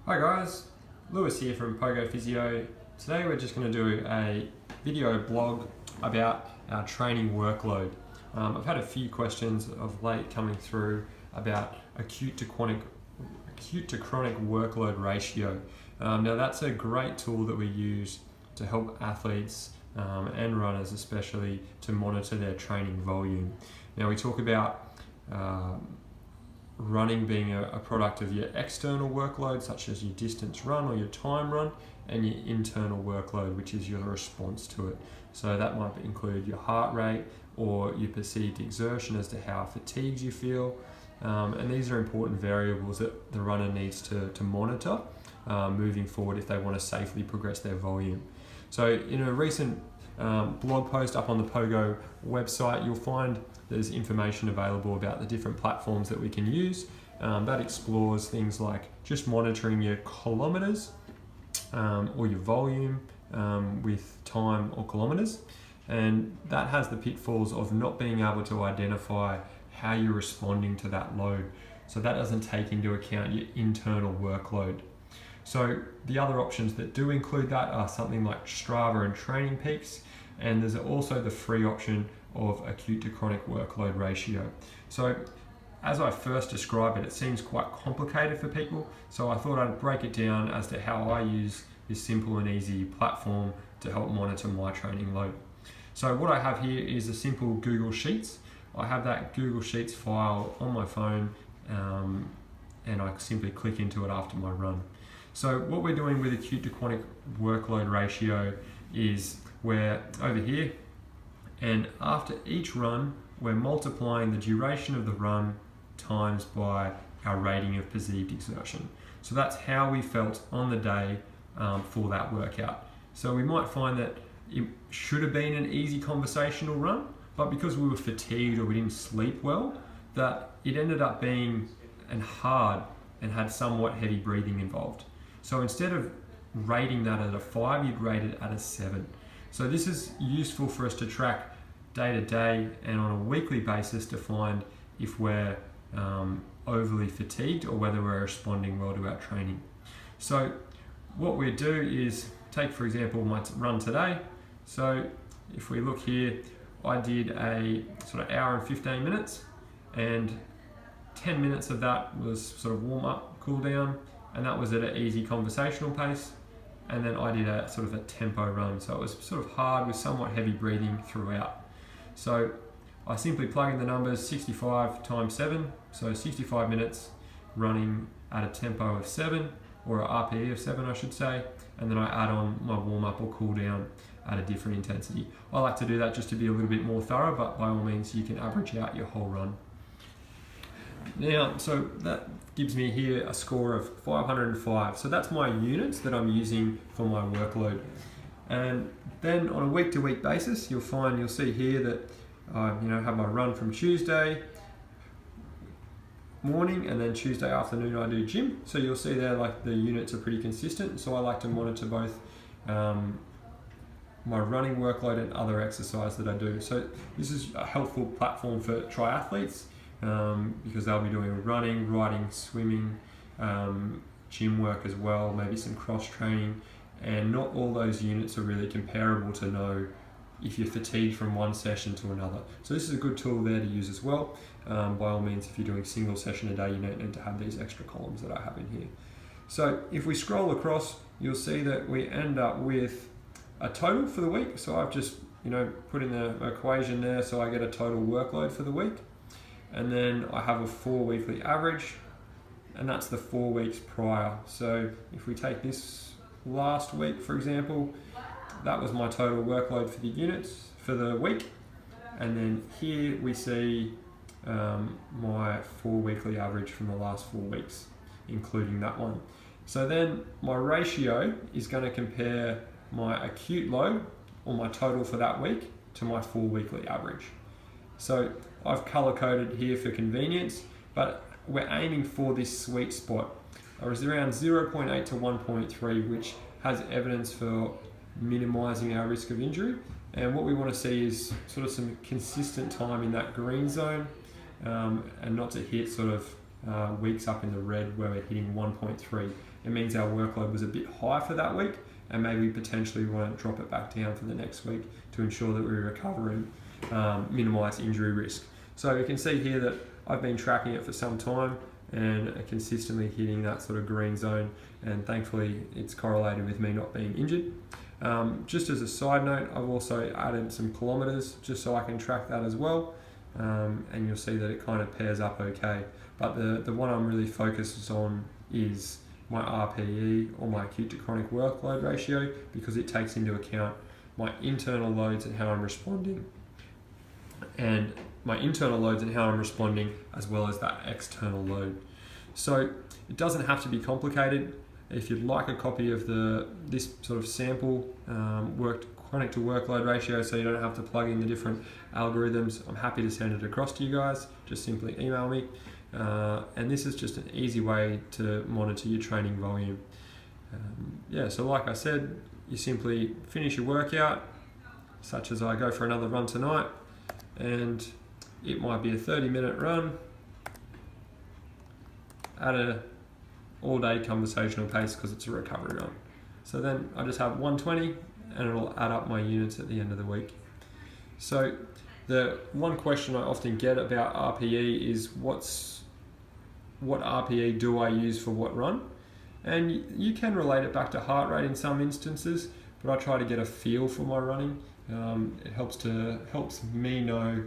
Hi guys, Lewis here from Pogo Physio. Today we're just going to do a video blog about our training workload. I've had a few questions of late coming through about acute to chronic workload ratio. Now that's a great tool that we use to help athletes and runners especially to monitor their training volume. Now we talk about running being a product of your external workload, such as your distance run or your time run, and your internal workload, which is your response to it. So that might include your heart rate or your perceived exertion as to how fatigued you feel. And these are important variables that the runner needs to monitor moving forward if they want to safely progress their volume. So in a recent blog post up on the Pogo website, you'll find there's information available about the different platforms that we can use. That explores things like just monitoring your kilometers or your volume with time or kilometers. And that has the pitfalls of not being able to identify how you're responding to that load. So that doesn't take into account your internal workload. So the other options that do include that are something like Strava and Training Peaks, and there's also the free option of acute to chronic workload ratio. So as I first describe it, it seems quite complicated for people, so I thought I'd break it down as to how I use this simple and easy platform to help monitor my training load. So what I have here is a simple Google Sheets. I have that Google Sheets file on my phone and I simply click into it after my run. So what we're doing with acute to chronic workload ratio is we're over here, and after each run we're multiplying the duration of the run times by our rating of perceived exertion. So that's how we felt on the day for that workout. So we might find that it should have been an easy conversational run, but because we were fatigued or we didn't sleep well, that it ended up being hard and had somewhat heavy breathing involved. So instead of rating that at a 5, you'd rate it at a 7. So this is useful for us to track day to day and on a weekly basis to find if we're overly fatigued or whether we're responding well to our training. So what we do is take, for example, my run today. So if we look here, I did a sort of hour and 15 minutes, and 10 minutes of that was sort of warm up, cool down, and that was at an easy conversational pace. And then I did a sort of a tempo run, so it was sort of hard with somewhat heavy breathing throughout. So I simply plug in the numbers 65 times 7, so 65 minutes running at a tempo of 7, or an RPE of 7 I should say, and then I add on my warm up or cool down at a different intensity. I like to do that just to be a little bit more thorough, but by all means you can average out your whole run. Now, so that gives me here a score of 505. So that's my units that I'm using for my workload. And then on a week-to-week basis, you'll see here that I have my run from Tuesday morning, and then Tuesday afternoon I do gym. So you'll see there like the units are pretty consistent. So I like to monitor both my running workload and other exercise that I do. So this is a helpful platform for triathletes. Because they'll be doing running, riding, swimming, gym work as well, maybe some cross training, and not all those units are really comparable to know if you're fatigued from one session to another. So this is a good tool there to use as well. By all means, if you're doing single session a day, you don't need to have these extra columns that I have in here. So if we scroll across, you'll see that we end up with a total for the week. So I've just put in the equation there, so I get a total workload for the week. And then I have a 4 weekly average, and that's the 4 weeks prior. So if we take this last week, for example, that was my total workload for the units for the week. And then here we see my 4 weekly average from the last 4 weeks, including that one. So then my ratio is going to compare my acute load or my total for that week to my 4 weekly average. So I've color coded here for convenience, but we're aiming for this sweet spot. It was around 0.8 to 1.3, which has evidence for minimizing our risk of injury. And what we want to see is sort of some consistent time in that green zone, and not to hit sort of weeks up in the red where we're hitting 1.3. It means our workload was a bit high for that week, and maybe potentially we want to drop it back down for the next week to ensure that we recover and minimise injury risk. So you can see here that I've been tracking it for some time and consistently hitting that sort of green zone, and thankfully it's correlated with me not being injured. Just as a side note, I've also added some kilometres just so I can track that as well, and you'll see that it kind of pairs up okay. But the one I'm really focused on is my RPE, or my acute to chronic workload ratio, because it takes into account my internal loads and how I'm responding, and my internal loads and how I'm responding, as well as that external load. So it doesn't have to be complicated. If you'd like a copy of this sort of sample chronic to workload ratio, so you don't have to plug in the different algorithms, I'm happy to send it across to you guys. Just simply email me. And this is just an easy way to monitor your training volume. So like I said, you simply finish your workout, such as I go for another run tonight, and it might be a 30-minute run at a all-day conversational pace because it's a recovery run. So then I just have 120 and it'll add up my units at the end of the week. So the one question I often get about RPE is what RPE do I use for what run? And you can relate it back to heart rate in some instances, but I try to get a feel for my running. It helps me know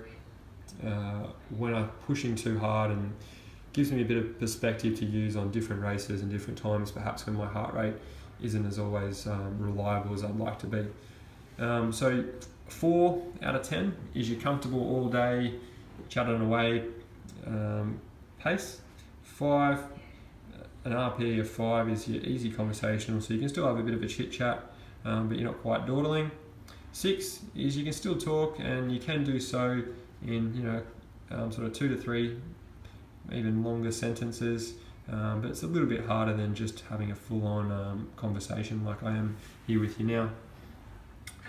when I'm pushing too hard, and gives me a bit of perspective to use on different races and different times, perhaps when my heart rate isn't as always reliable as I'd like to be. So 4 out of 10 is your comfortable all day chatting away pace. 5, an RPE of 5 is your easy conversational, so you can still have a bit of a chit chat, but you're not quite dawdling. 6 is you can still talk, and you can do so in sort of 2 to 3, even longer sentences, but it's a little bit harder than just having a full-on conversation like I am here with you now.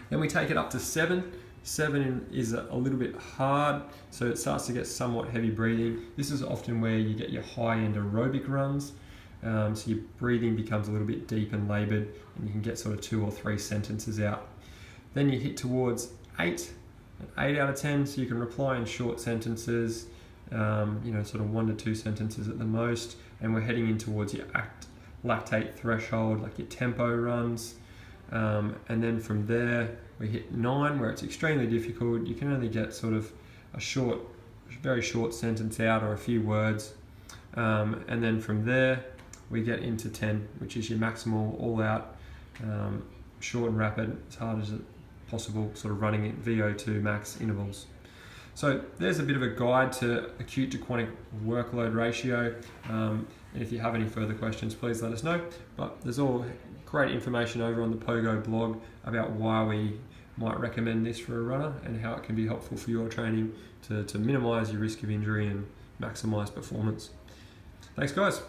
Then we take it up to 7. 7 is a little bit hard, so it starts to get somewhat heavy breathing. This is often where you get your high-end aerobic runs, so your breathing becomes a little bit deep and laboured, and you can get sort of 2 or 3 sentences out. Then you hit towards 8, an 8 out of 10, so you can reply in short sentences, sort of 1 to 2 sentences at the most, and we're heading in towards your lactate threshold, like your tempo runs. And then from there we hit 9, where it's extremely difficult. You can only get sort of a very short sentence out, or a few words. And then from there we get into 10, which is your maximal all-out, short and rapid, as hard as possible, sort of running at VO2 max intervals. So there's a bit of a guide to acute to chronic workload ratio. And if you have any further questions, please let us know. But there's all great information over on the Pogo blog about why we might recommend this for a runner, and how it can be helpful for your training to minimise your risk of injury and maximise performance. Thanks, guys.